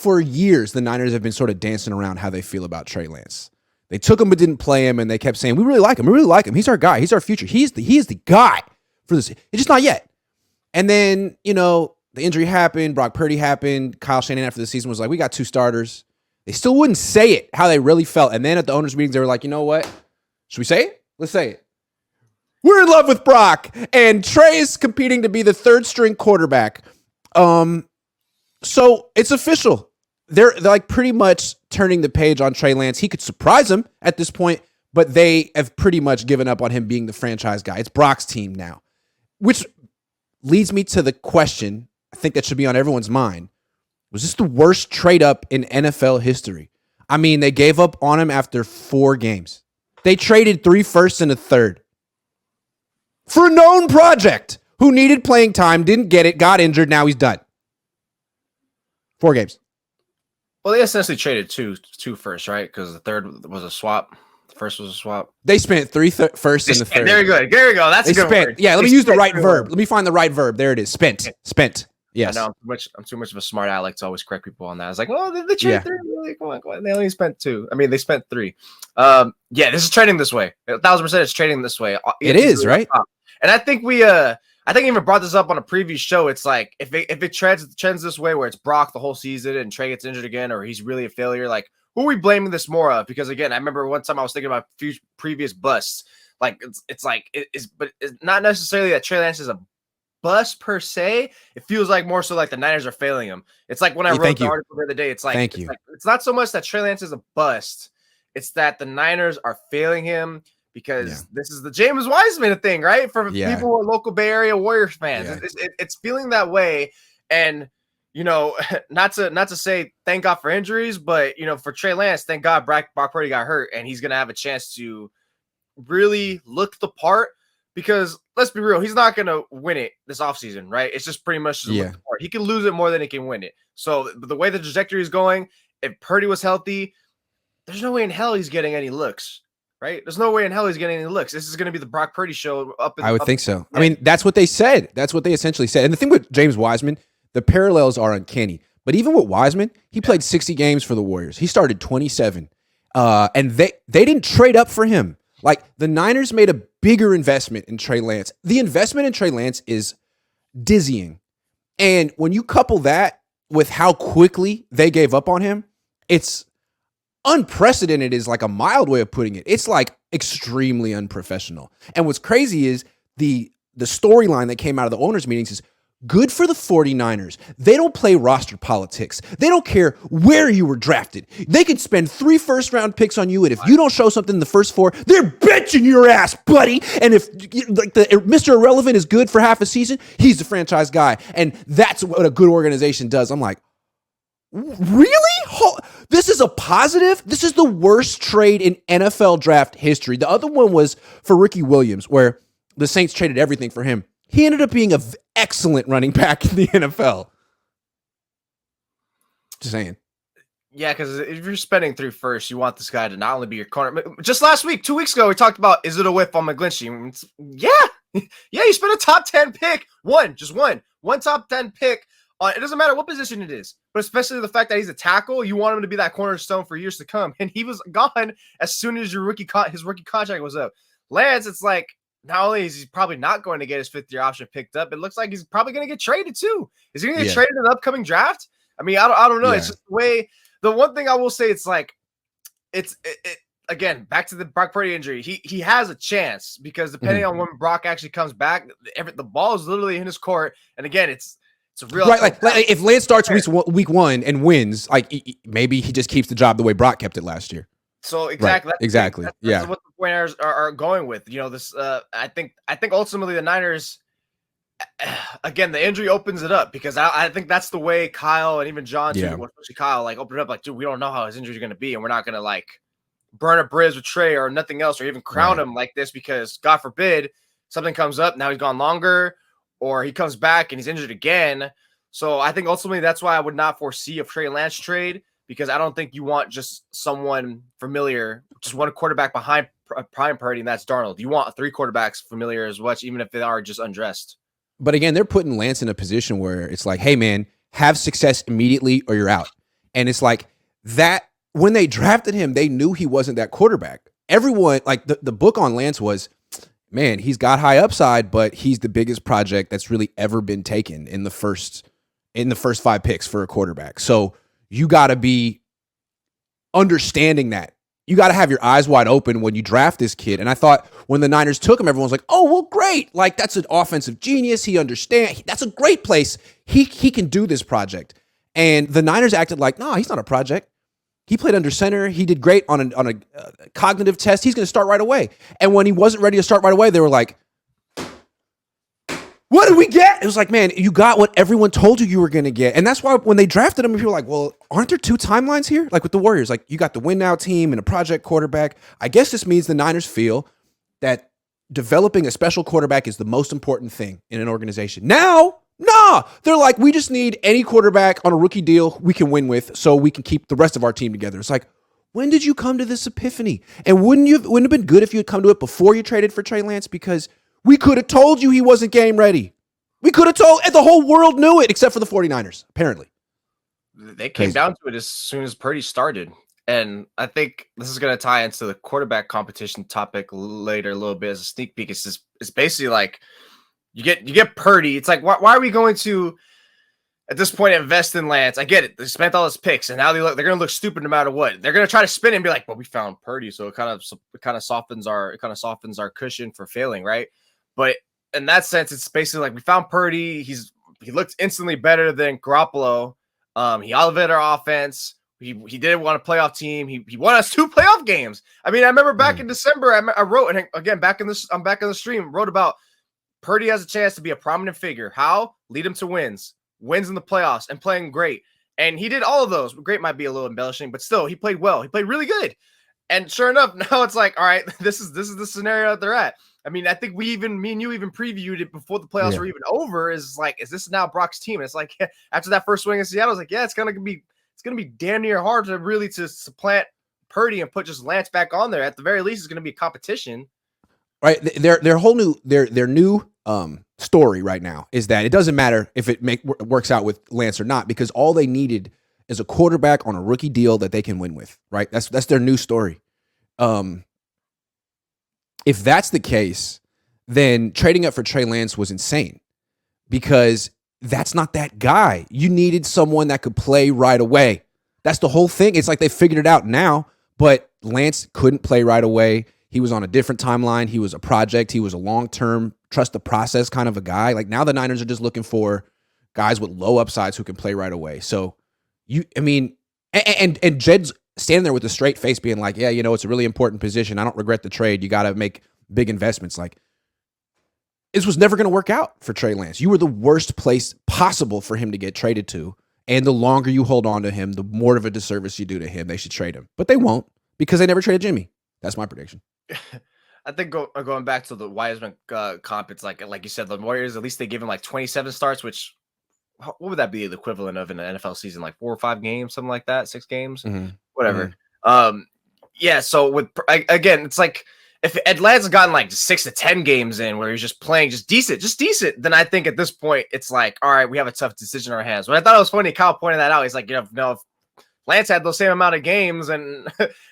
for years, the Niners have been sort of dancing around how they feel about Trey Lance. They took him but didn't play him, and they kept saying, we really like him. We really like him. He's our guy. He's our future. He is the guy for this. It's just not yet. And then, the injury happened. Brock Purdy happened. Kyle Shanahan after the season was like, we got 2 starters. They still wouldn't say it, how they really felt. And then at the owners' meetings, they were like, you know what? Should we say it? Let's say it. We're in love with Brock. And Trey is competing to be the 3rd-string quarterback. So it's official. They're like pretty much turning the page on Trey Lance. He could surprise them at this point, but they have pretty much given up on him being the franchise guy. It's Brock's team now, which leads me to the question I think that should be on everyone's mind. Was this the worst trade up in NFL history? I mean, they gave up on him after 4 games. They traded 3 firsts and a third for a known project who needed playing time, didn't get it, got injured, now he's done. 4 games. Well, they essentially traded two firsts, right? Because the third was a swap. The first was a swap. They spent 3 firsts and the third. There you go. There you go. That's a good word. Yeah, let me use the right verb. Let me find the right verb. There it is. Spent. Yes. I know I'm too much of a smart aleck to always correct people on that. I was like, oh, they traded 3. Like, come on. They only spent 2. I mean, they spent 3. Yeah, this is trading this way. 1,000% it's trading this way. It is, right? And I think I even brought this up on a previous show. It's like if it trends this way where it's Brock the whole season and Trey gets injured again, or he's really a failure, like who are we blaming this more of? Because again, I remember one time I was thinking about previous busts. Like but it's not necessarily that Trey Lance is a bust per se. It feels like more so like the Niners are failing him. It's like when I wrote the article the other day. It's like it's not so much that Trey Lance is a bust. It's that the Niners are failing him. Because this is the James Wiseman thing, right? For people who are local Bay Area Warriors fans, it's feeling that way. And not to say thank God for injuries, but for Trey Lance, thank God Brock Purdy got hurt, and he's gonna have a chance to really look the part. Because let's be real, he's not gonna win it this offseason, right? It's just pretty much look the part. He can lose it more than he can win it. So the way the trajectory is going, if Purdy was healthy, there's no way in hell he's getting any looks. Right? There's no way in hell he's getting any looks. This is going to be the Brock Purdy show. I would think so. I mean, that's what they said. That's what they essentially said. And the thing with James Wiseman, the parallels are uncanny. But even with Wiseman, he played 60 games for the Warriors. He started 27. And they didn't trade up for him. Like, the Niners made a bigger investment in Trey Lance. The investment in Trey Lance is dizzying. And when you couple that with how quickly they gave up on him, it's unprecedented is like a mild way of putting it. It's like extremely unprofessional. And what's crazy is the storyline that came out of the owners' meetings is good for the 49ers. They don't play roster politics. They don't care where you were drafted. They could spend 3 first-round picks on you, and if you don't show something in the first 4, they're benching your ass, buddy. And if Mr. Irrelevant is good for half a season, he's the franchise guy. And that's what a good organization does. I'm like, really? This is a positive? This is the worst trade in NFL draft history. The other one was for Ricky Williams, where the Saints traded everything for him. He ended up being an excellent running back in the NFL. Just saying. Yeah, because if you're spending 3 firsts, you want this guy to not only be your corner. Just last week, 2 weeks ago, we talked about, is it a whiff on McGlinchey? Yeah, you spent a top 10 pick. One top 10 pick. It doesn't matter what position it is, but especially the fact that he's a tackle, you want him to be that cornerstone for years to come. And he was gone as soon as his rookie contract was up. Lance, it's like, not only is he probably not going to get his 5th-year option picked up, it looks like he's probably going to get traded too. Is he going to get traded in the upcoming draft? I mean, I don't know. Yeah. It's just the way. The one thing I will say, it's like, again, back to the Brock Purdy injury. He has a chance because depending on when Brock actually comes back, the ball is literally in his court. And again, it's a real right. Like if Lance starts week 1 and wins, like maybe he just keeps the job the way Brock kept it last year. So exactly, right. Exactly. That's what the 49ers are going with. This. I think ultimately the Niners. Again, the injury opens it up because I think that's the way Kyle and even John, too, especially Kyle, like opened it up like, dude, we don't know how his injury is going to be, and we're not going to like burn a bridge with Trey or nothing else, or even crown him like this because God forbid something comes up. Now he's gone longer, or he comes back and he's injured again. So I think ultimately that's why I would not foresee a Trey Lance trade because I don't think you want just someone familiar, just one quarterback behind prime Purdy, and that's Darnold. You want 3 quarterbacks familiar as much, even if they are just undressed. But again, they're putting Lance in a position where it's like, hey, man, have success immediately or you're out. And it's like that when they drafted him, they knew he wasn't that quarterback. Everyone, like the book on Lance was, man, he's got high upside, but he's the biggest project that's really ever been taken in the first 5 picks for a quarterback. So you got to be understanding that. You got to have your eyes wide open when you draft this kid. And I thought when the Niners took him, everyone's like, oh, well, great. Like, that's an offensive genius. He understands. That's a great place. He can do this project. And the Niners acted like, no, he's not a project. He played under center. He did great on a cognitive test. He's going to start right away. And when he wasn't ready to start right away, they were like, what did we get? It was like, man, you got what everyone told you were going to get. And that's why when they drafted him, people were like, well, aren't there 2 timelines here? Like with the Warriors, like you got the win now team and a project quarterback. I guess this means the Niners feel that developing a special quarterback is the most important thing in an organization. Now, nah, they're like, we just need any quarterback on a rookie deal we can win with so we can keep the rest of our team together. It's like, when did you come to this epiphany? And wouldn't it have been good if you had come to it before you traded for Trey Lance? Because we could have told you he wasn't game ready. We could have told, and the whole world knew it, except for the 49ers, apparently. They came down to it as soon as Purdy started. And I think this is going to tie into the quarterback competition topic later a little bit as a sneak peek. It's basically like you get Purdy. It's like, why are we going to, at this point, invest in Lance? I get it. They spent all his picks, and now they're going to look stupid no matter what. They're going to try to spin it and be like, well, we found Purdy, so it kind of softens our cushion for failing, right? But in that sense, it's basically like we found Purdy. He looked instantly better than Garoppolo. He elevated our offense. He didn't want a playoff team. He won us 2 playoff games. I mean, I remember back in December, I wrote, and again, I'm back in the stream, wrote about Purdy has a chance to be a prominent figure. How? Lead him to wins in the playoffs, and playing great. And he did all of those. Great might be a little embellishing, but still, he played well. He played really good. And sure enough, now it's like, all right, this is the scenario that they're at. I mean, I think me and you even previewed it before the playoffs were even over. Is like, is this now Brock's team? And it's like after that first swing in Seattle, I was like, yeah, it's gonna be damn near hard to supplant Purdy and put just Lance back on there. At the very least, it's gonna be a competition. Right. Their whole new story right now is that it doesn't matter if it works out with Lance or not, because all they needed is a quarterback on a rookie deal that they can win with. Right. That's their new story. If that's the case, then trading up for Trey Lance was insane, because that's not that guy. You needed someone that could play right away. That's the whole thing. It's like they figured it out now, but Lance couldn't play right away. He was on a different timeline. He was a project. He was a long-term, trust the process kind of a guy. Like now the Niners are just looking for guys with low upsides who can play right away. So and Jed's standing there with a straight face being like, yeah, it's a really important position. I don't regret the trade. You got to make big investments. Like, this was never going to work out for Trey Lance. You were the worst place possible for him to get traded to. And the longer you hold on to him, the more of a disservice you do to him. They should trade him. But they won't, because they never traded Jimmy. That's my prediction. I think going back to the Wiseman comp, it's like you said, the Warriors, at least they give him like 27 starts, which what would that be the equivalent of in the NFL season? Like 4 or 5 games, something like that, 6 games, whatever. Yeah. So again, it's like if Atlanta's gotten like 6 to 10 games in where he's just playing just decent, then I think at this point it's like, all right, we have a tough decision in our hands. But I thought it was funny, Kyle pointed that out. He's like, if Lance had those same amount of games, and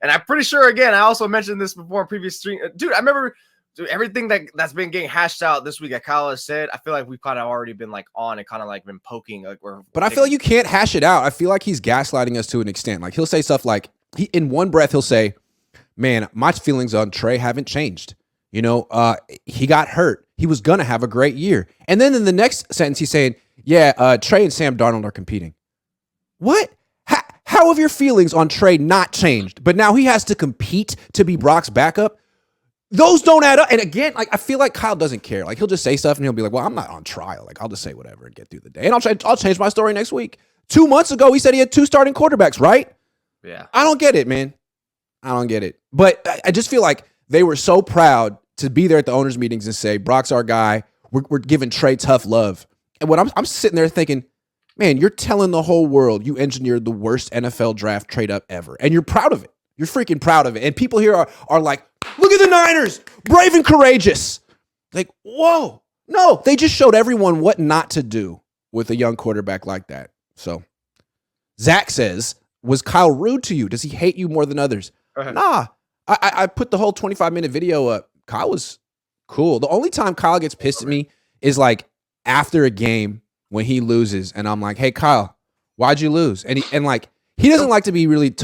I'm pretty sure, again, I also mentioned this before in previous stream. Dude, I remember everything that's been getting hashed out this week that Kyle has said. I feel like we've kind of already been like on and kind of like been poking. But I feel like you can't hash it out. I feel like he's gaslighting us to an extent. Like he'll say stuff like, in one breath, he'll say, man, my feelings on Trey haven't changed. He got hurt. He was going to have a great year. And then in the next sentence, he's saying, yeah, Trey and Sam Darnold are competing. What? How have your feelings on Trey not changed? But now he has to compete to be Brock's backup? Those don't add up. And again, like I feel like Kyle doesn't care. Like he'll just say stuff and he'll be like, well, I'm not on trial. Like I'll just say whatever and get through the day. And I'll change my story next week. 2 months ago, he said he had 2 starting quarterbacks, right? Yeah. I don't get it, man. I don't get it. But I just feel like they were so proud to be there at the owners' meetings and say, Brock's our guy. We're giving Trey tough love. And when I'm sitting there thinking, man, you're telling the whole world you engineered the worst NFL draft trade up ever. And you're proud of it. You're freaking proud of it. And people here are like, look at the Niners, brave and courageous. Like, whoa. No, they just showed everyone what not to do with a young quarterback like that. So Zach says, Was Kyle rude to you? Does he hate you more than others? Nah. I put the whole 25-minute video up. Kyle was cool. The only time Kyle gets pissed at me is like after a game when he loses, and I'm like, "Hey, Kyle, why'd you lose?" And he doesn't like to be really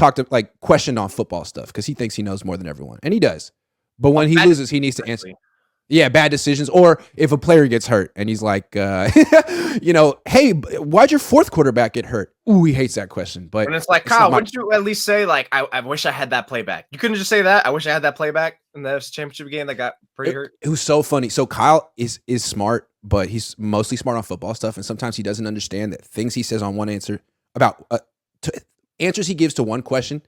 questioned on football stuff because he thinks he knows more than everyone, and he does. But when he loses, he needs to answer. Yeah, bad decisions, or if a player gets hurt and he's like, hey, why'd your fourth quarterback get hurt? Ooh, he hates that question. But when it's like, Kyle, wouldn't you at least say like, I wish I had that playback? You couldn't just say that. I wish I had that playback in the NFC Championship game that got pretty hurt. It was so funny. So Kyle is smart, but he's mostly smart on football stuff, and sometimes he doesn't understand that things he says on one answer about answers he gives to one question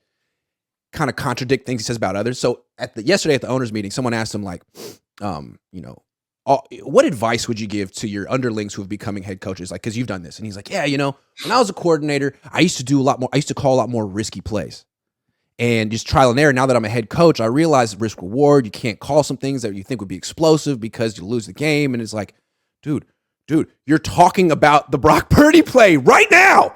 kind of contradict things he says about others. So yesterday at the owners meeting, someone asked him like, what advice would you give to your underlings who are becoming head coaches? Like, because you've done this. And he's like, yeah, when I was a coordinator, I used to do a lot more. I used to call a lot more risky plays and just trial and error. Now that I'm a head coach, I realize risk reward. You can't call some things that you think would be explosive because you lose the game. And it's like, dude, you're talking about the Brock Purdy play right now.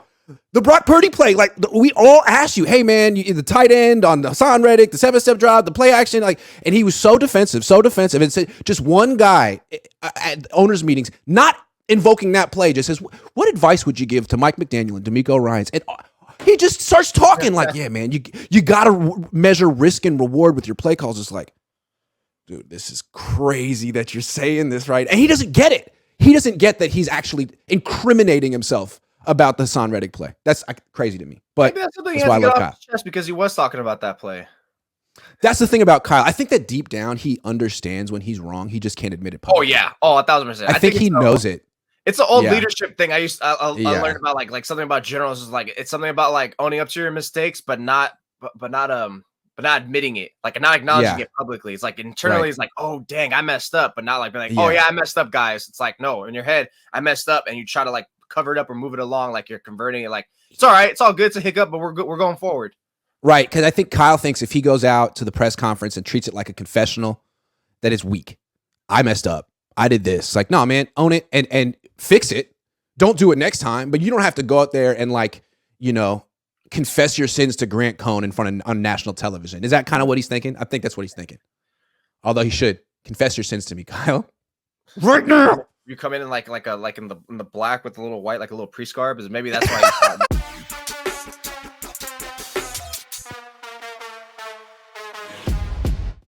The Brock Purdy play, like we all asked you, hey man, the tight end on the Hassan Reddick, the 7-step drive, the play action, and he was so defensive, and said just one guy at owners meetings not invoking that play just says, what advice would you give to Mike McDaniel and D'Amico Ryans? And he just starts talking like, yeah man, you got to measure risk and reward with your play calls. It's like, dude, this is crazy that you're saying this, right? And he doesn't get it. He doesn't get that he's actually incriminating himself about the Hassan Reddick play. That's crazy to me. But maybe that's something he has to get off his chest because he was talking about that play. That's the thing about Kyle. I think that deep down he understands when he's wrong. He just can't admit it publicly. Oh yeah. Oh, 1,000%. I think he knows it. It's an old leadership thing. I learned about like something about generals is like it's something about like owning up to your mistakes, but not admitting it, like not acknowledging it publicly. It's like internally, it's like, oh dang, I messed up, but not like being like, oh yeah, I messed up, guys. It's like no, in your head, I messed up, and you try to like cover it up or move it along, like you're converting it. Like it's all right, it's all good. It's a hiccup, but we're good. We're going forward. Right, because I think Kyle thinks if he goes out to the press conference and treats it like a confessional, that it's weak. I messed up. I did this. Like, no, man, own it and fix it. Don't do it next time. But you don't have to go out there and confess your sins to Grant Cohn in front of on national television. Is that kind of what he's thinking? I think that's what he's thinking. Although he should confess your sins to me, Kyle, right now. You come in like in the black with a little white, like a little pre-scarf, is maybe that's why.